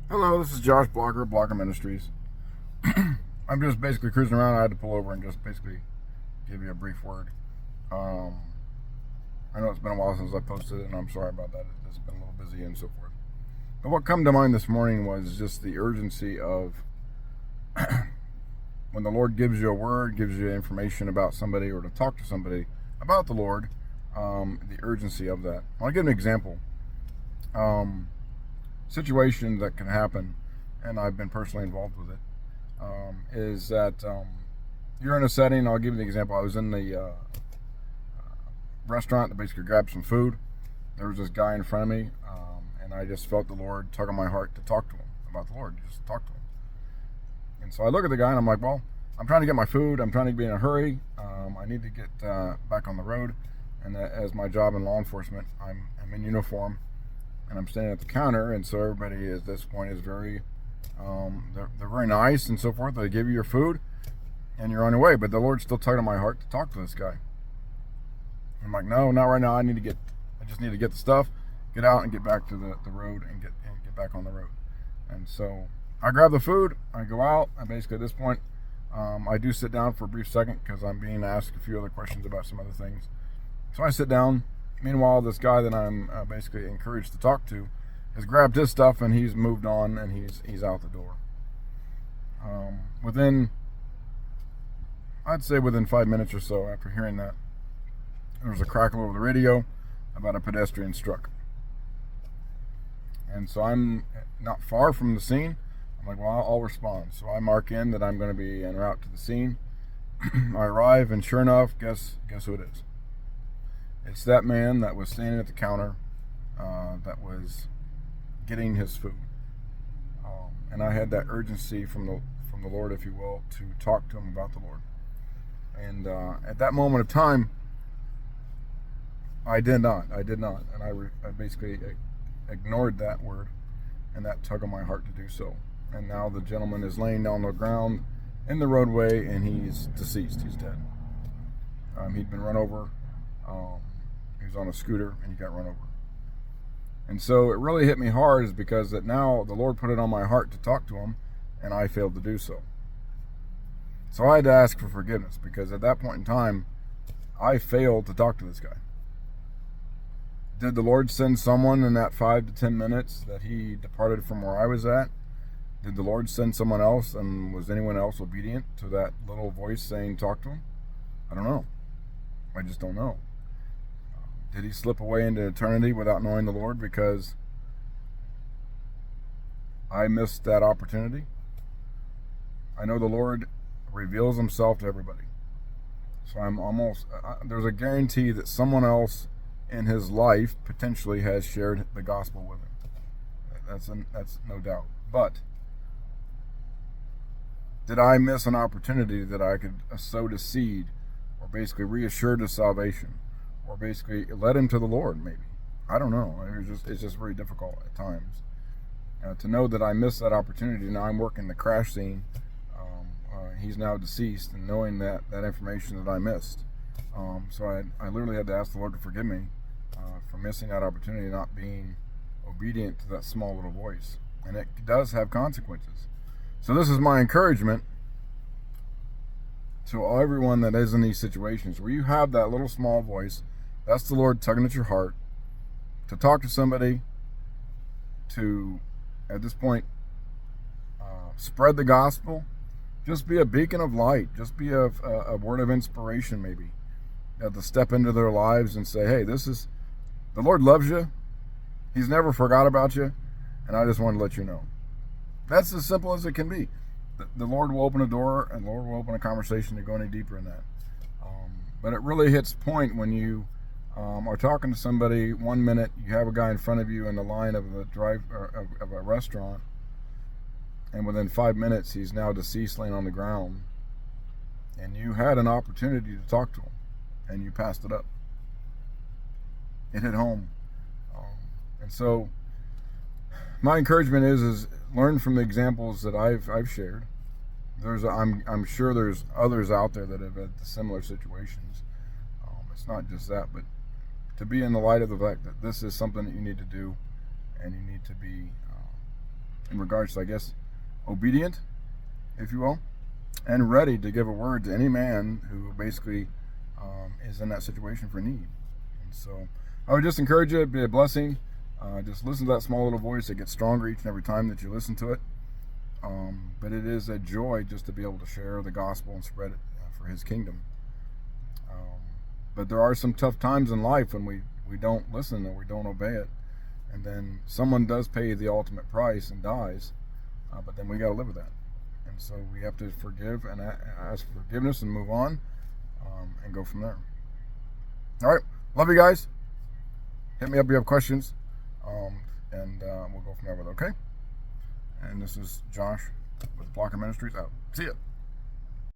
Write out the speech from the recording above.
Hello, this is Josh Blocker, Blocker Ministries. I'm just basically cruising around. I had to pull over and just basically give you a brief word. Um, I know it's been a while since I posted it, and I'm sorry about that. It's been a little busy and so forth. But what come to mind this morning was just the urgency of when the Lord gives you a word, gives you information about somebody, or to talk to somebody about the Lord, the urgency of that. I'll give an example. Situation that can happen, and I've been personally involved with it, is that you're in a setting. I'll give you the example. I was in the restaurant to basically grab some food. There was this guy in front of me, and I just felt the Lord tug on my heart to talk to him about the Lord, just talk to him. And so I look at the guy and I'm like, well, I'm trying to get my food. I'm trying to be in a hurry. I need to get back on the road. And as my job in law enforcement, I'm in uniform. And I'm standing at the counter, and so everybody at this point is very, they're very nice and so forth. They give you your food, and you're on your way. But the Lord still tugged on my heart to talk to this guy. I'm like, no, not right now. I just need to get the stuff, get out, and get back to the road and get back on the road. And so I grab the food, I go out, and basically at this point, I do sit down for a brief second because I'm being asked a few other questions about some other things. So I sit down. Meanwhile, this guy that I'm basically encouraged to talk to has grabbed his stuff and he's moved on and he's out the door. I'd say within 5 minutes or so after hearing that, there was a crackle over the radio about a pedestrian struck. And so I'm not far from the scene. I'm like, well, I'll respond. So I mark in that I'm going to be en route to the scene. I arrive, and sure enough, guess who it is? It's that man that was standing at the counter that was getting his food. And I had that urgency from the Lord, if you will, to talk to him about the Lord. And at that moment of time, I did not. And I basically ignored that word and that tug on my heart to do so. And now the gentleman is laying down on the ground in the roadway, and he's deceased. He's dead. He'd been run over. He was on a scooter and he got run over. And so it really hit me hard, is because that now the Lord put it on my heart to talk to him, and I failed to do so. So I had to ask for forgiveness, because at that point in time, I failed to talk to this guy. Did the Lord send someone in that 5 to 10 minutes that he departed from where I was at? Did the Lord send someone else, and was anyone else obedient to that little voice saying, talk to him? I don't know. I just don't know. Did he slip away into eternity without knowing the Lord because I missed that opportunity? I know the Lord reveals himself to everybody. So there's a guarantee that someone else in his life potentially has shared the gospel with him. That's no doubt. But did I miss an opportunity that I could sow the seed, or basically reassure the salvation, or basically led him to the Lord? Maybe. I don't know. It's just very difficult at times to know that I missed that opportunity. Now I'm working the crash scene. He's now deceased, and knowing that information that I missed. So I literally had to ask the Lord to forgive me for missing that opportunity, not being obedient to that small little voice. And it does have consequences. So this is my encouragement to everyone that is in these situations where you have that little small voice. That's the Lord tugging at your heart to talk to somebody, to, at this point, spread the gospel. Just be a beacon of light. Just be a word of inspiration, maybe. You have to step into their lives and say, hey, the Lord loves you. He's never forgot about you. And I just want to let you know. That's as simple as it can be. The Lord will open a door, and the Lord will open a conversation to go any deeper in that. But it really hits point when you are talking to somebody. 1 minute, you have a guy in front of you in the line of a restaurant, and within 5 minutes, he's now deceased, laying on the ground. And you had an opportunity to talk to him, and you passed it up. It hit home. And so my encouragement is learn from the examples that I've shared. I'm sure there's others out there that have had similar situations. It's not just that, but to be in the light of the fact that this is something that you need to do, and you need to be in regards to, I guess, obedient, if you will, and ready to give a word to any man who basically is in that situation for need. And so I would just encourage you to be a blessing. Just listen to that small little voice. It gets stronger each and every time that you listen to it. But it is a joy just to be able to share the gospel and spread it for his kingdom. But there are some tough times in life when we don't listen and we don't obey it. And then someone does pay the ultimate price and dies. But then we got to live with that. And so we have to forgive and ask for forgiveness and move on and go from there. All right. Love you guys. Hit me up if you have questions. And we'll go from there with it, okay? And this is Josh with Blocker Ministries out. See ya.